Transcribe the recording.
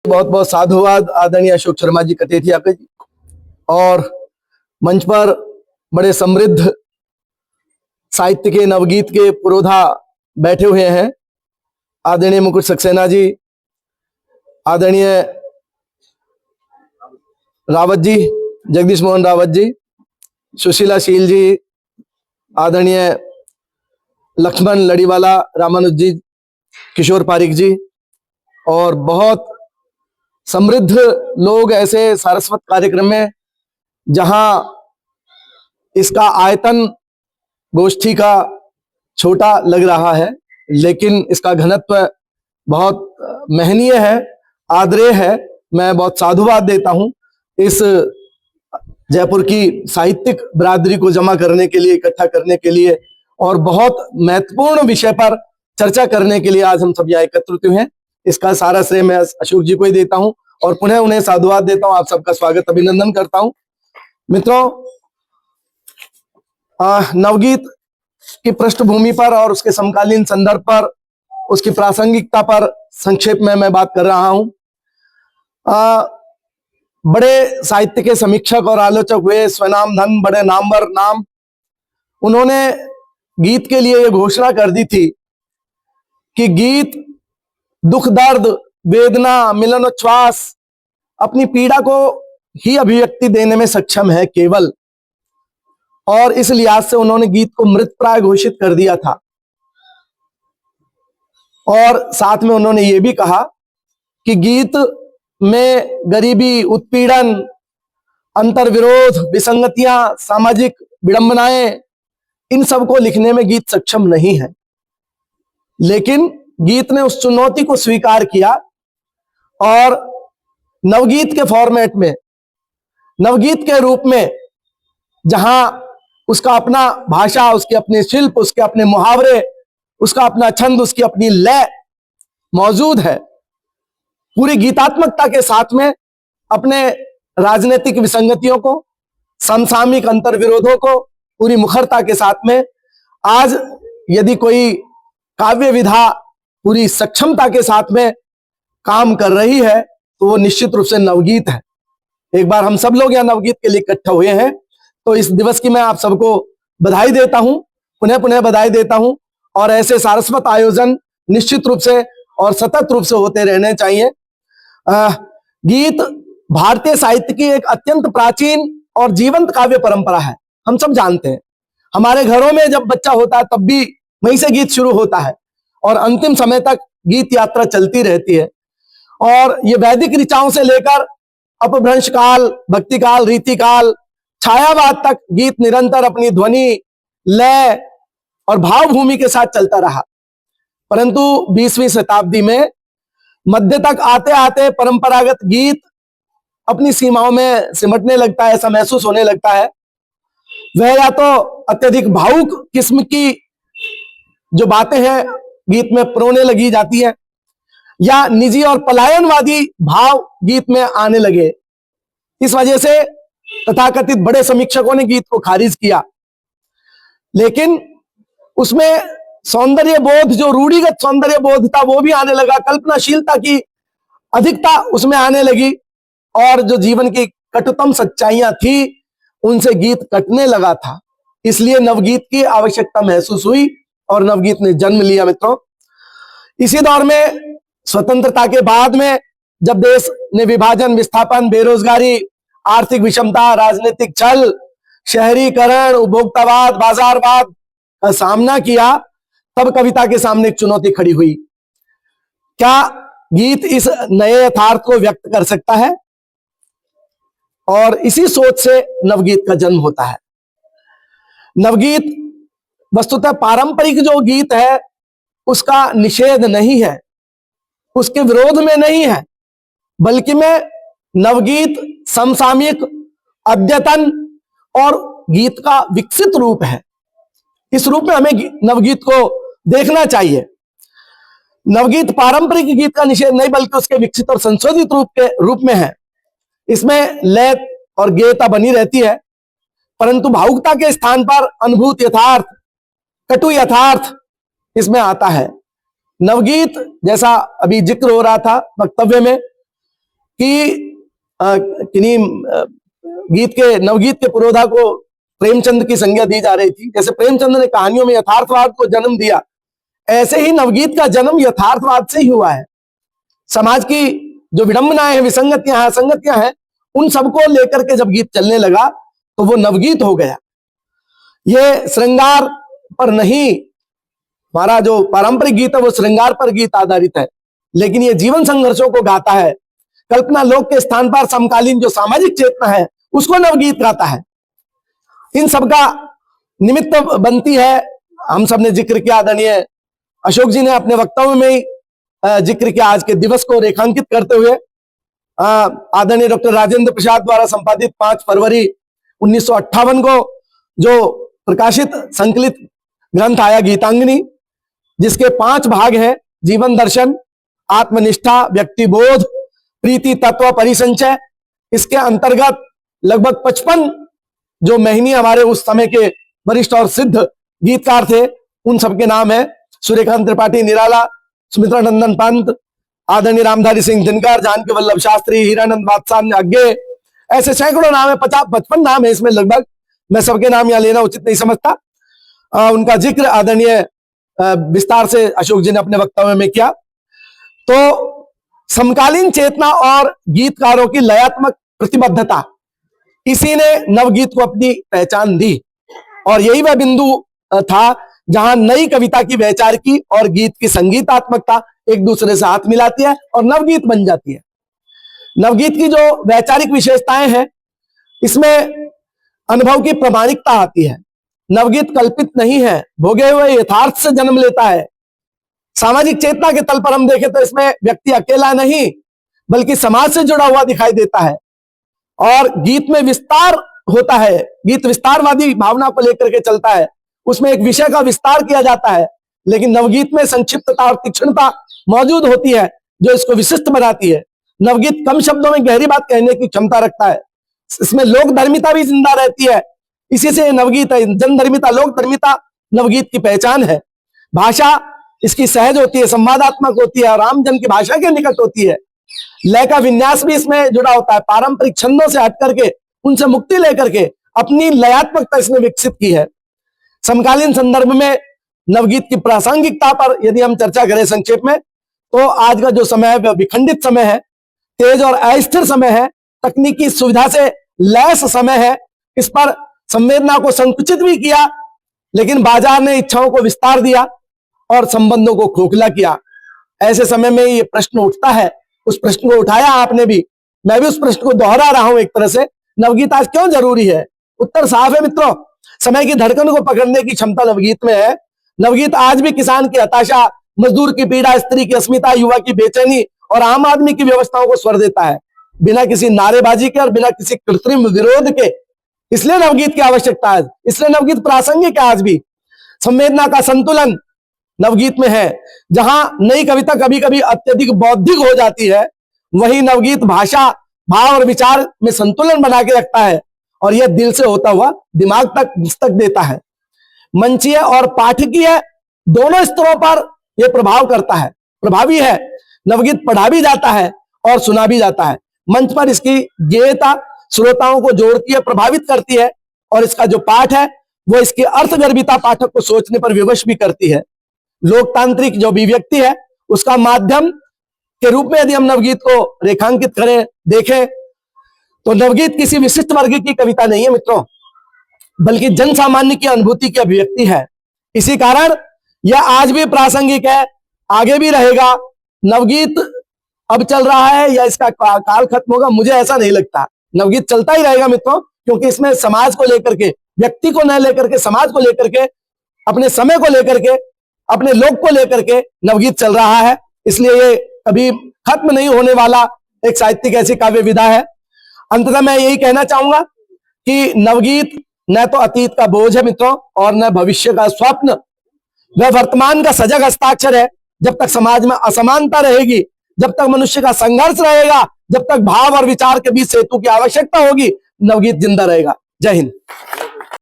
बहुत बहुत साधुवाद आदरणीय अशोक शर्मा जी कटेथिया के जी। और मंच पर बड़े समृद्ध साहित्य के नवगीत के पुरोधा बैठे हुए हैं। आदरणीय मुकुट सक्सेना जी, आदरणीय रावत जी, जगदीश मोहन रावत जी, सुशीला शील जी, आदरणीय लक्ष्मण लड़ीवाला रामानुज जी, किशोर पारिक जी, और बहुत समृद्ध लोग ऐसे सारस्वत कार्यक्रम में, जहां इसका आयतन गोष्ठी का छोटा लग रहा है, लेकिन इसका घनत्व बहुत महनीय है, आदरेय है। मैं बहुत साधुवाद देता हूं इस जयपुर की साहित्यिक बिरादरी को जमा करने के लिए, इकट्ठा करने के लिए, और बहुत महत्वपूर्ण विषय पर चर्चा करने के लिए आज हम सब यहाँ एकत्रित हुए हैं। इसका सारा श्रेय मैं अशोक जी को ही देता हूं और पुनः उन्हें साधुवाद देता हूं। आप सबका स्वागत, अभिनंदन करता हूं। मित्रों, नवगीत की पृष्ठभूमि पर और उसके समकालीन संदर्भ पर, उसकी प्रासंगिकता पर संक्षेप में मैं बात कर रहा हूं। बड़े साहित्य के समीक्षक और आलोचक हुए, स्वनाम धन, बड़े नामवर नाम, उन्होंने गीत के लिए यह घोषणा कर दी थी कि गीत दुख दर्द वेदना मिलनोच्छ्वास अपनी पीड़ा को ही अभिव्यक्ति देने में सक्षम है केवल, और इस लिहाज से उन्होंने गीत को मृत प्राय घोषित कर दिया था। और साथ में उन्होंने ये भी कहा कि गीत में गरीबी, उत्पीड़न, अंतर्विरोध, विसंगतियां, सामाजिक विडंबनाएं, इन सब को लिखने में गीत सक्षम नहीं है। लेकिन गीत ने उस चुनौती को स्वीकार किया और नवगीत के फॉर्मेट में, नवगीत के रूप में, जहां उसका अपना भाषा, उसके अपने शिल्प, उसके अपने मुहावरे, उसका अपना छंद, उसकी अपनी लय मौजूद है, पूरी गीतात्मकता के साथ में अपने राजनीतिक विसंगतियों को, समसामयिक अंतर्विरोधों को पूरी मुखरता के साथ में, आज यदि कोई काव्य विधा पूरी सक्षमता के साथ में काम कर रही है तो वो निश्चित रूप से नवगीत है। एक बार हम सब लोग यहाँ नवगीत के लिए इकट्ठा हुए हैं, तो इस दिवस की मैं आप सबको बधाई देता हूं, पुनः पुनः बधाई देता हूं। और ऐसे सारस्वत आयोजन निश्चित रूप से और सतत रूप से होते रहने चाहिए। गीत भारतीय साहित्य की एक अत्यंत प्राचीन और जीवंत काव्य परंपरा है, हम सब जानते हैं। हमारे घरों में जब बच्चा होता है तब भी वहीं से गीत शुरू होता है और अंतिम समय तक गीत यात्रा चलती रहती है। और ये वैदिक ऋचाओं से लेकर अपभ्रंश काल, भक्ति काल, रीति काल, छायावाद तक गीत निरंतर अपनी ध्वनि, लय और भावभूमि के साथ चलता रहा। परंतु 20वीं शताब्दी में मध्य तक आते आते परंपरागत गीत अपनी सीमाओं में सिमटने लगता है, ऐसा महसूस होने लगता है। वह या तो अत्यधिक भावुक किस्म की जो बातें हैं गीत में प्रोने लगी जाती हैं, या निजी और पलायनवादी भाव गीत में आने लगे। इस वजह से तथाकथित बड़े समीक्षकों ने गीत को खारिज किया। लेकिन उसमें सौंदर्य बोध, जो रूढ़िगत सौंदर्य बोध था, वो भी आने लगा, कल्पनाशीलता की अधिकता उसमें आने लगी, और जो जीवन की कटुतम सच्चाइयां थी उनसे गीत कटने लगा था। इसलिए नवगीत की आवश्यकता महसूस हुई और नवगीत ने जन्म लिया। मित्रों, इसी दौर में, स्वतंत्रता के बाद में, जब देश ने विभाजन, विस्थापन, बेरोजगारी, आर्थिक विषमता, राजनीतिक छल, शहरीकरण, उपभोक्तावाद, बाजारवाद का सामना किया, तब कविता के सामने एक चुनौती खड़ी हुई। क्या गीत इस नए यथार्थ को व्यक्त कर सकता है? और इसी सोच से नवगीत का जन्म होता है। नवगीत वस्तुतः पारंपरिक जो गीत है उसका निषेध नहीं है, उसके विरोध में नहीं है, बल्कि में नवगीत समसामयिक, अद्यतन और गीत का विकसित रूप है। इस रूप में हमें नवगीत को देखना चाहिए। नवगीत पारंपरिक गीत का निषेध नहीं, बल्कि उसके विकसित और संशोधित रूप में है। इसमें लय और गेयता बनी रहती है, परंतु भावुकता के स्थान पर अनुभूत यथार्थ, कटु यथार्थ इसमें आता है। नवगीत, जैसा अभी जिक्र हो रहा था वक्तव्य में, कि किन्हीं गीत के नवगीत के पुरोधा को प्रेमचंद की संज्ञा दी जा रही थी। जैसे प्रेमचंद ने कहानियों में यथार्थवाद को जन्म दिया, ऐसे ही नवगीत का जन्म यथार्थवाद से ही हुआ है। समाज की जो विडंबनाएं हैं, विसंगतियां हैं, असंगतियां हैं, उन सबको लेकर के जब गीत चलने लगा तो वो नवगीत हो गया। ये श्रृंगार पर नहीं, हमारा जो पारंपरिक गीत है वो श्रृंगार पर गीत आधारित है, लेकिन ये जीवन संघर्षों को गाता है। कल्पना लोक के स्थान पर समकालीन जो सामाजिक चेतना है उसको नवगीत गाता है। इन सबका निमित्त बनती है, हम सब ने जिक्र किया, आदरणीय अशोक जी ने अपने वक्तव्य में ही जिक्र किया, आज के दिवस को रेखांकित करते हुए आदरणीय डॉक्टर राजेंद्र प्रसाद द्वारा संपादित 5 फरवरी 1958 को जो प्रकाशित संकलित ग्रंथ आया गीतांगनी, जिसके 5 भाग हैं, जीवन दर्शन, आत्मनिष्ठा, व्यक्तिबोध, प्रीति तत्व, परिसंचय। इसके अंतर्गत लगभग 55 जो मेहनी हमारे उस समय के वरिष्ठ और सिद्ध गीतकार थे, उन सबके नाम है सूर्यकांत त्रिपाठी निराला, सुमित्रा नंदन पंत, आदरणीय रामधारी सिंह दिनकर, जानकी वल्लभ शास्त्री, हीरानंद बादशाह अग्गे, ऐसे सैकड़ों नाम है, 50-55 नाम है इसमें लगभग। मैं सबके नाम यहां लेना उचित नहीं समझता। उनका जिक्र आदरणीय विस्तार से अशोक जी ने अपने वक्तव्य में किया। तो समकालीन चेतना और गीतकारों की लयात्मक प्रतिबद्धता, इसी ने नवगीत को अपनी पहचान दी, और यही वह बिंदु था जहां नई कविता की वैचारिकी और गीत की संगीतात्मकता एक दूसरे से हाथ मिलाती है और नवगीत बन जाती है। नवगीत की जो वैचारिक विशेषताएं हैं, इसमें अनुभव की प्रामाणिकता आती है। नवगीत कल्पित नहीं है, भोगे हुए यथार्थ से जन्म लेता है। सामाजिक चेतना के तल पर हम देखें तो इसमें व्यक्ति अकेला नहीं बल्कि समाज से जुड़ा हुआ दिखाई देता है, और गीत में विस्तार होता है। गीत विस्तारवादी भावना को लेकर के चलता है, उसमें एक विषय का विस्तार किया जाता है, लेकिन नवगीत में संक्षिप्तता और तीक्ष्णता मौजूद होती है जो इसको विशिष्ट बनाती है। नवगीत कम शब्दों में गहरी बात कहने की क्षमता रखता है। इसमें लोक धर्मिता भी जिंदा रहती है, इसी से नवगीत है। जनधर्मिता, लोक धर्मिता नवगीत की पहचान है। भाषा इसकी सहज होती है, संवादात्मक होती है, राम जन की भाषा के निकट होती है। लय का विन्यास भी इसमें जुड़ा होता है। पारंपरिक छंदों से हट करके, उनसे मुक्ति लेकर के अपनी लयात्मकता इसने विकसित की है। समकालीन संदर्भ में नवगीत की प्रासंगिकता पर यदि हम चर्चा करें संक्षेप में, तो आज का जो समय है विखंडित समय है, तेज और अस्थिर समय है, तकनीकी सुविधा से लैस समय है। इस पर संवेदना को संकुचित भी किया, लेकिन बाजार ने इच्छाओं को विस्तार दिया और संबंधों को खोखला किया। ऐसे समय में ये प्रश्न उठता है, उस प्रश्न को उठाया आपने भी, मैं भी उस प्रश्न को दोहरा रहा हूं एक तरह से, नवगीत आज क्यों जरूरी है? उत्तर साफ है मित्रों, समय की धड़कन को पकड़ने की क्षमता नवगीत में है। नवगीत आज भी किसान की हताशा, मजदूर की पीड़ा, स्त्री की अस्मिता, युवा की बेचैनी और आम आदमी की व्यवस्थाओं को स्वर देता है, बिना किसी नारेबाजी के और बिना किसी कृत्रिम विरोध के। इसलिए नवगीत की आवश्यकता है, इसलिए नवगीत प्रासंगिक है आज भी। संवेदना का संतुलन नवगीत में है। जहां नई कविता कभी कभी अत्यधिक बौद्धिक हो जाती है, वहीं नवगीत भाषा, भाव और विचार में संतुलन बना के रखता है, और यह दिल से होता हुआ दिमाग तक दस्तक देता है। मंचीय और पाठकीय दोनों स्तरों पर यह प्रभाव करता है, प्रभावी है। नवगीत पढ़ा भी जाता है और सुना भी जाता है। मंच पर इसकी गेयता श्रोताओं को जोड़ती है, प्रभावित करती है, और इसका जो पाठ है वो इसकी अर्थगर्भिता पाठक को सोचने पर विवश भी करती है। लोकतांत्रिक जो अभिव्यक्ति है उसका माध्यम के रूप में यदि हम नवगीत को रेखांकित करें, देखें, तो नवगीत किसी विशिष्ट वर्ग की कविता नहीं है मित्रों, बल्कि जन सामान्य की अनुभूति की अभिव्यक्ति है। इसी कारण यह आज भी प्रासंगिक है, आगे भी रहेगा। नवगीत अब चल रहा है या इसका काल खत्म होगा, मुझे ऐसा नहीं लगता। नवगीत चलता ही रहेगा मित्रों, क्योंकि इसमें समाज को लेकर के, व्यक्ति को न लेकर के, समाज को लेकर के, अपने समय को लेकर के, अपने लोग को लेकर के नवगीत चल रहा है। इसलिए ये कभी खत्म नहीं होने वाला एक साहित्यिक ऐसी काव्य विधा है। अंततः मैं यही कहना चाहूंगा कि नवगीत न तो अतीत का बोझ है मित्रों, और न भविष्य का स्वप्न। वह वर्तमान का सजग हस्ताक्षर है। जब तक समाज में असमानता रहेगी, जब तक मनुष्य का संघर्ष रहेगा, जब तक भाव और विचार के बीच सेतु की आवश्यकता होगी, नवगीत जिंदा रहेगा। जय हिंद।